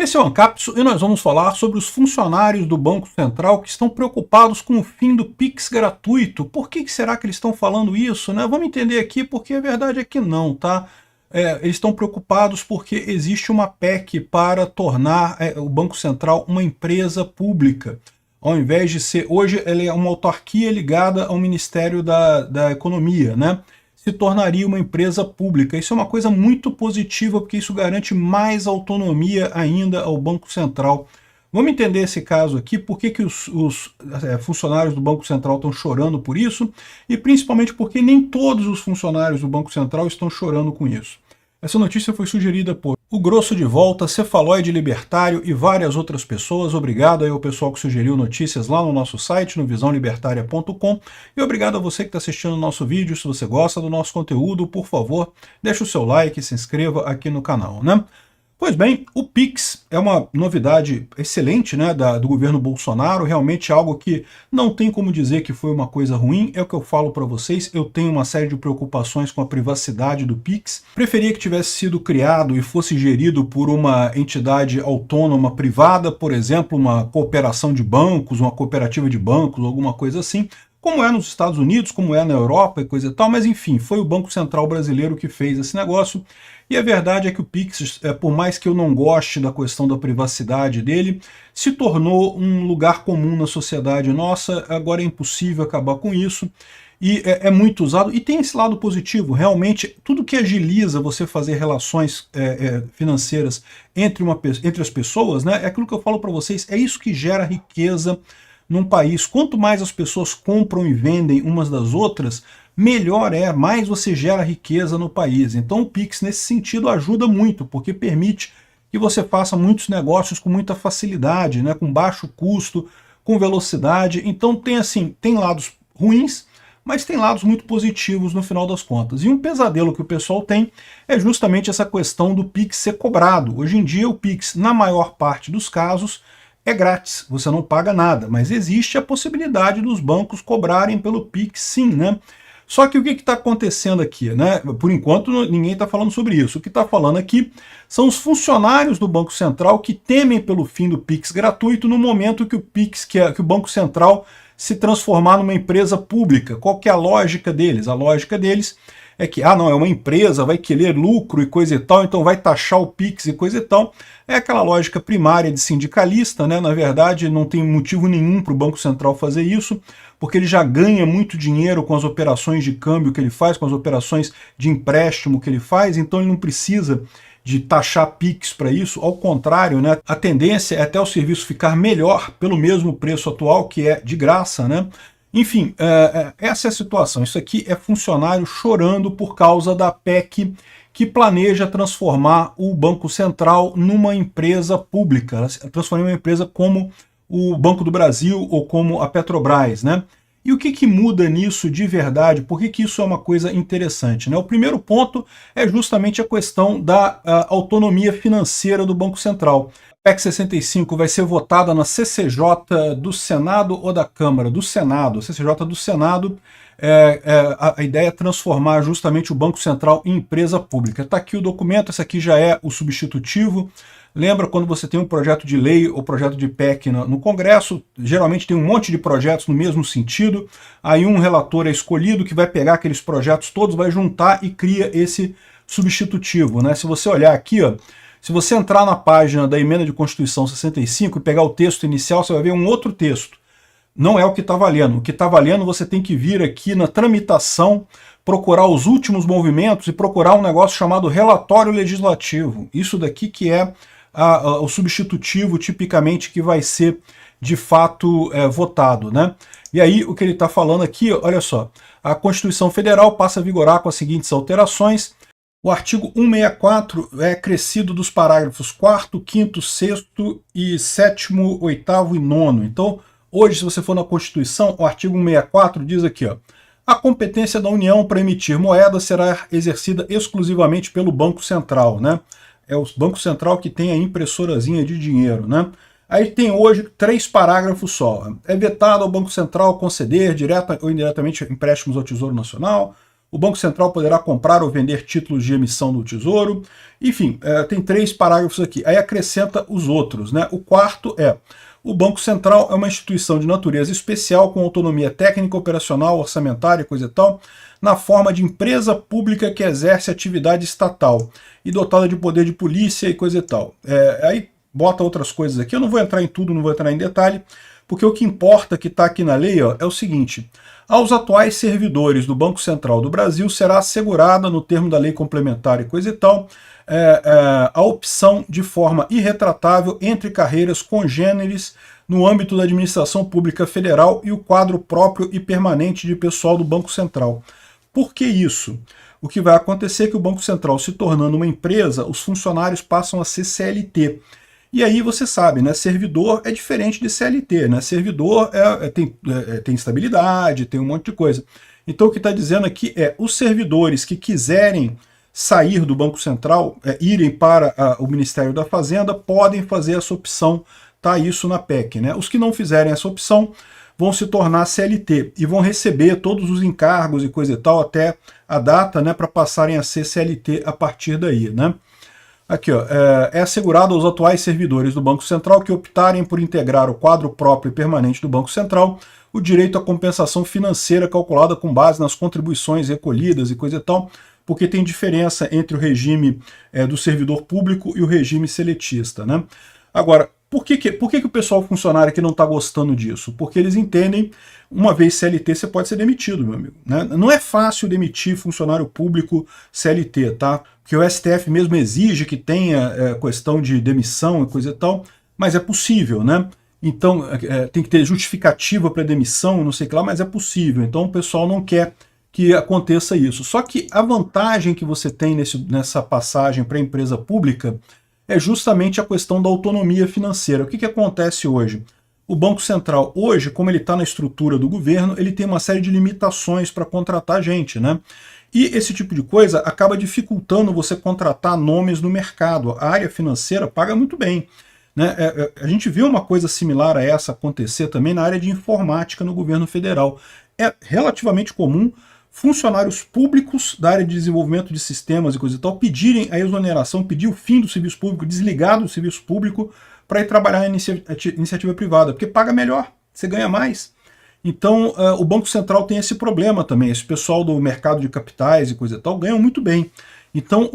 Esse é o Ancapsu e nós vamos falar sobre os funcionários do Banco Central que estão preocupados com o fim do Pix gratuito. Por que será que eles estão falando isso, né? Vamos entender aqui porque a verdade é que não, tá? Eles estão preocupados porque existe uma PEC para tornar o Banco Central uma empresa pública. Ao invés de ser, hoje ele é uma autarquia ligada ao Ministério da Economia, né? Se tornaria uma empresa pública. Isso é uma coisa muito positiva, porque isso garante mais autonomia ainda ao Banco Central. Vamos entender esse caso aqui, por que os funcionários do Banco Central estão chorando por isso, e principalmente porque nem todos os funcionários do Banco Central estão chorando com isso. Essa notícia foi sugerida por O Grosso de Volta, Cefalóide Libertário e várias outras pessoas. Obrigado aí ao pessoal que sugeriu notícias lá no nosso site, no visãolibertaria.com. E obrigado a você que está assistindo o nosso vídeo. Se você gosta do nosso conteúdo, por favor, deixe o seu like e se inscreva aqui no canal, né? Pois bem, o Pix é uma novidade excelente, né, do governo Bolsonaro, realmente algo que não tem como dizer que foi uma coisa ruim, é o que eu falo para vocês. Eu tenho uma série de preocupações com a privacidade do Pix. Preferia que tivesse sido criado e fosse gerido por uma entidade autônoma privada, por exemplo, uma cooperação de bancos, uma cooperativa de bancos, alguma coisa assim, como é nos Estados Unidos, como é na Europa e coisa e tal, mas enfim, foi o Banco Central brasileiro que fez esse negócio. E a verdade é que o Pix, por mais que eu não goste da questão da privacidade dele, se tornou um lugar comum na sociedade nossa. Agora é impossível acabar com isso, e é muito usado, e tem esse lado positivo. Realmente, tudo que agiliza você fazer relações financeiras entre as pessoas, né, é aquilo que eu falo para vocês, é isso que gera riqueza num país. Quanto mais as pessoas compram e vendem umas das outras, melhor mais você gera riqueza no país. Então o Pix, nesse sentido, ajuda muito, porque permite que você faça muitos negócios com muita facilidade, né, com baixo custo, com velocidade. Então tem lados ruins, mas tem lados muito positivos no final das contas. E um pesadelo que o pessoal tem é justamente essa questão do Pix ser cobrado. Hoje em dia o Pix, na maior parte dos casos, é grátis, você não paga nada, mas existe a possibilidade dos bancos cobrarem pelo Pix, sim, né? Só que o que está acontecendo aqui, né? Por enquanto ninguém está falando sobre isso. O que está falando aqui são os funcionários do Banco Central que temem pelo fim do Pix gratuito no momento que o Banco Central se transformar numa empresa pública. Qual que é a lógica deles? A lógica deles é que, não, é uma empresa, vai querer lucro e coisa e tal, então vai taxar o Pix e coisa e tal. É aquela lógica primária de sindicalista, né? Na verdade, não tem motivo nenhum para o Banco Central fazer isso, porque ele já ganha muito dinheiro com as operações de câmbio que ele faz, com as operações de empréstimo que ele faz, então ele não precisa de taxar Pix para isso. Ao contrário, né? A tendência é até o serviço ficar melhor pelo mesmo preço atual, que é de graça, né? Enfim, essa é a situação. Isso aqui é funcionário chorando por causa da PEC que planeja transformar o Banco Central numa empresa pública, transformar uma empresa como o Banco do Brasil ou como a Petrobras, né? E o que muda nisso de verdade? Por que isso é uma coisa interessante, né? O primeiro ponto é justamente a questão da autonomia financeira do Banco Central. A PEC 65 vai ser votada na CCJ do Senado ou da Câmara? Do Senado. A CCJ do Senado, a ideia é transformar justamente o Banco Central em empresa pública. Está aqui o documento, esse aqui já é o substitutivo. Lembra quando você tem um projeto de lei ou projeto de PEC no Congresso, geralmente tem um monte de projetos no mesmo sentido, aí um relator é escolhido que vai pegar aqueles projetos todos, vai juntar e cria esse substitutivo, né? Se você olhar aqui, ó, se você entrar na página da Emenda de Constituição 65 e pegar o texto inicial, você vai ver um outro texto. Não é o que está valendo. O que está valendo, você tem que vir aqui na tramitação, procurar os últimos movimentos e procurar um negócio chamado relatório legislativo. Isso daqui que é o substitutivo, tipicamente, que vai ser, de fato, votado, né? E aí, o que ele está falando aqui, olha só, a Constituição Federal passa a vigorar com as seguintes alterações. O artigo 164 é acrescido dos parágrafos 4º, 5º, 6º e 7º, 8º e 9º. Então, hoje, se você for na Constituição, o artigo 164 diz aqui, ó, a competência da União para emitir moeda será exercida exclusivamente pelo Banco Central, né? É o Banco Central que tem a impressorazinha de dinheiro, né? Aí tem hoje 3 parágrafos só. É vetado ao Banco Central conceder direta ou indiretamente empréstimos ao Tesouro Nacional, O Banco Central poderá comprar ou vender títulos de emissão do Tesouro. Enfim, tem 3 parágrafos aqui. Aí acrescenta os outros, né? O quarto é: o Banco Central é uma instituição de natureza especial com autonomia técnica, operacional, orçamentária, coisa e tal, na forma de empresa pública que exerce atividade estatal e dotada de poder de polícia e coisa e tal. Aí bota outras coisas aqui, eu não vou entrar em tudo, não vou entrar em detalhe, porque o que importa que está aqui na lei é o seguinte: aos atuais servidores do Banco Central do Brasil será assegurada, no termo da lei complementar e coisa e tal, a opção de forma irretratável entre carreiras congêneres no âmbito da administração pública federal e o quadro próprio e permanente de pessoal do Banco Central. Por que isso? O que vai acontecer é que o Banco Central, se tornando uma empresa, os funcionários passam a ser CLT. E aí você sabe, né, servidor é diferente de CLT, né? Servidor tem estabilidade, tem um monte de coisa. Então o que está dizendo aqui é: os servidores que quiserem sair do Banco Central, irem para o Ministério da Fazenda, podem fazer essa opção, tá isso na PEC, né? Os que não fizerem essa opção vão se tornar CLT e vão receber todos os encargos e coisa e tal até a data, né, para passarem a ser CLT a partir daí, né? Aqui, ó, é assegurado aos atuais servidores do Banco Central que optarem por integrar o quadro próprio e permanente do Banco Central o direito à compensação financeira calculada com base nas contribuições recolhidas e coisa e tal, porque tem diferença entre o regime do servidor público e o regime seletista, né? Agora, por que o pessoal funcionário aqui não está gostando disso? Porque eles entendem, uma vez CLT, você pode ser demitido, meu amigo, né? Não é fácil demitir funcionário público CLT, tá? Porque o STF mesmo exige que tenha questão de demissão e coisa e tal, mas é possível, né? Então, tem que ter justificativa para demissão, não sei o que lá, mas é possível. Então, o pessoal não quer que aconteça isso. Só que a vantagem que você tem nessa passagem para a empresa pública é justamente a questão da autonomia financeira. O que acontece hoje? O Banco Central, hoje, como ele está na estrutura do governo, ele tem uma série de limitações para contratar gente, né? E esse tipo de coisa acaba dificultando você contratar nomes no mercado. A área financeira paga muito bem, né? A gente viu uma coisa similar a essa acontecer também na área de informática no governo federal. É relativamente comum funcionários públicos da área de desenvolvimento de sistemas e coisa e tal pedirem a exoneração, pedir o fim do serviço público, desligar do serviço público para ir trabalhar na iniciativa privada, porque paga melhor, você ganha mais. Então o Banco Central tem esse problema também, esse pessoal do mercado de capitais e coisa e tal ganham muito bem. Então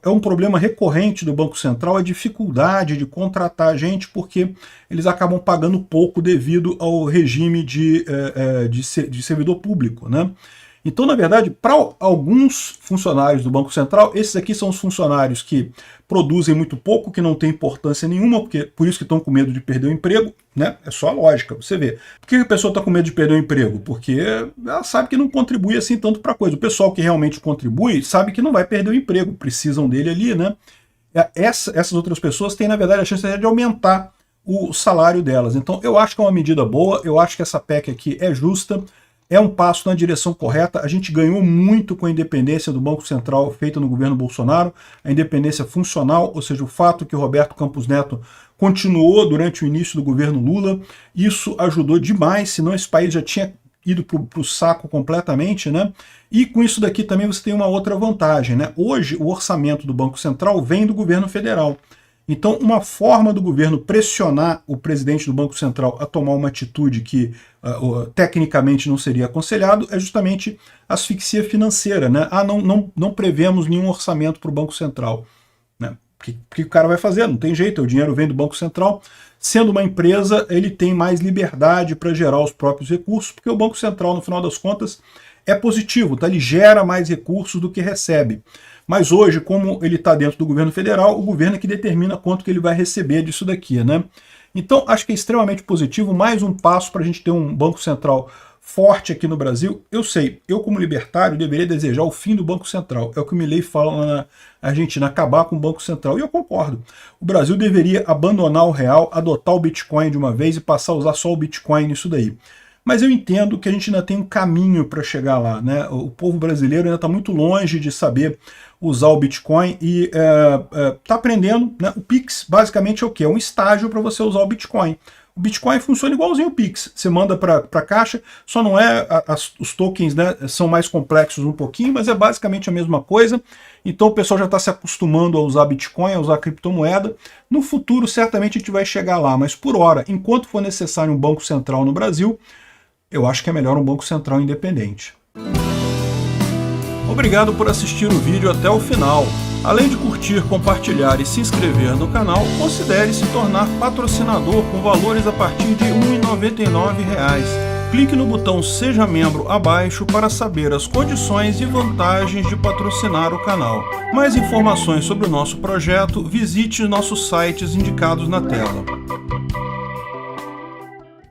é um problema recorrente do Banco Central a dificuldade de contratar gente, porque eles acabam pagando pouco devido ao regime de servidor público, né? Então, na verdade, para alguns funcionários do Banco Central, esses aqui são os funcionários que produzem muito pouco, que não tem importância nenhuma, por isso que estão com medo de perder o emprego, né? É só a lógica, você vê. Por que a pessoa está com medo de perder o emprego? Porque ela sabe que não contribui assim tanto para a coisa. O pessoal que realmente contribui sabe que não vai perder o emprego, precisam dele ali, né? Essas outras pessoas têm, na verdade, a chance de aumentar o salário delas. Então, eu acho que é uma medida boa, eu acho que essa PEC aqui é justa, é um passo na direção correta. A gente ganhou muito com a independência do Banco Central feita no governo Bolsonaro, a independência funcional, ou seja, o fato que o Roberto Campos Neto continuou durante o início do governo Lula, isso ajudou demais, senão esse país já tinha ido para o saco completamente, né? E com isso daqui também você tem uma outra vantagem, né? Hoje o orçamento do Banco Central vem do governo federal. Então, uma forma do governo pressionar o presidente do Banco Central a tomar uma atitude que tecnicamente não seria aconselhado é justamente asfixia financeira, né? Não prevemos nenhum orçamento para o Banco Central, né? O que o cara vai fazer? Não tem jeito, o dinheiro vem do Banco Central. Sendo uma empresa, ele tem mais liberdade para gerar os próprios recursos, porque o Banco Central, no final das contas, é positivo, tá? Ele gera mais recursos do que recebe. Mas hoje, como ele está dentro do governo federal, o governo é que determina quanto que ele vai receber disso daqui, né? Então, acho que é extremamente positivo, mais um passo para a gente ter um Banco Central forte aqui no Brasil. Eu sei, eu como libertário deveria desejar o fim do Banco Central. É o que o Milei fala na Argentina, acabar com o Banco Central. E eu concordo. O Brasil deveria abandonar o real, adotar o Bitcoin de uma vez e passar a usar só o Bitcoin nisso daí. Mas eu entendo que a gente ainda tem um caminho para chegar lá, né? O povo brasileiro ainda está muito longe de saber usar o Bitcoin e está aprendendo, né? O Pix basicamente é o quê? É um estágio para você usar o Bitcoin. O Bitcoin funciona igualzinho o Pix. Você manda para a caixa, só não é... os tokens, né, são mais complexos um pouquinho, mas é basicamente a mesma coisa. Então o pessoal já está se acostumando a usar Bitcoin, a usar criptomoeda. No futuro, certamente a gente vai chegar lá, mas por hora, enquanto for necessário um banco central no Brasil, eu acho que é melhor um banco central independente. Obrigado por assistir o vídeo até o final. Além de curtir, compartilhar e se inscrever no canal, considere se tornar patrocinador com valores a partir de R$ 1,99. Clique no botão Seja Membro abaixo para saber as condições e vantagens de patrocinar o canal. Mais informações sobre o nosso projeto, visite nossos sites indicados na tela.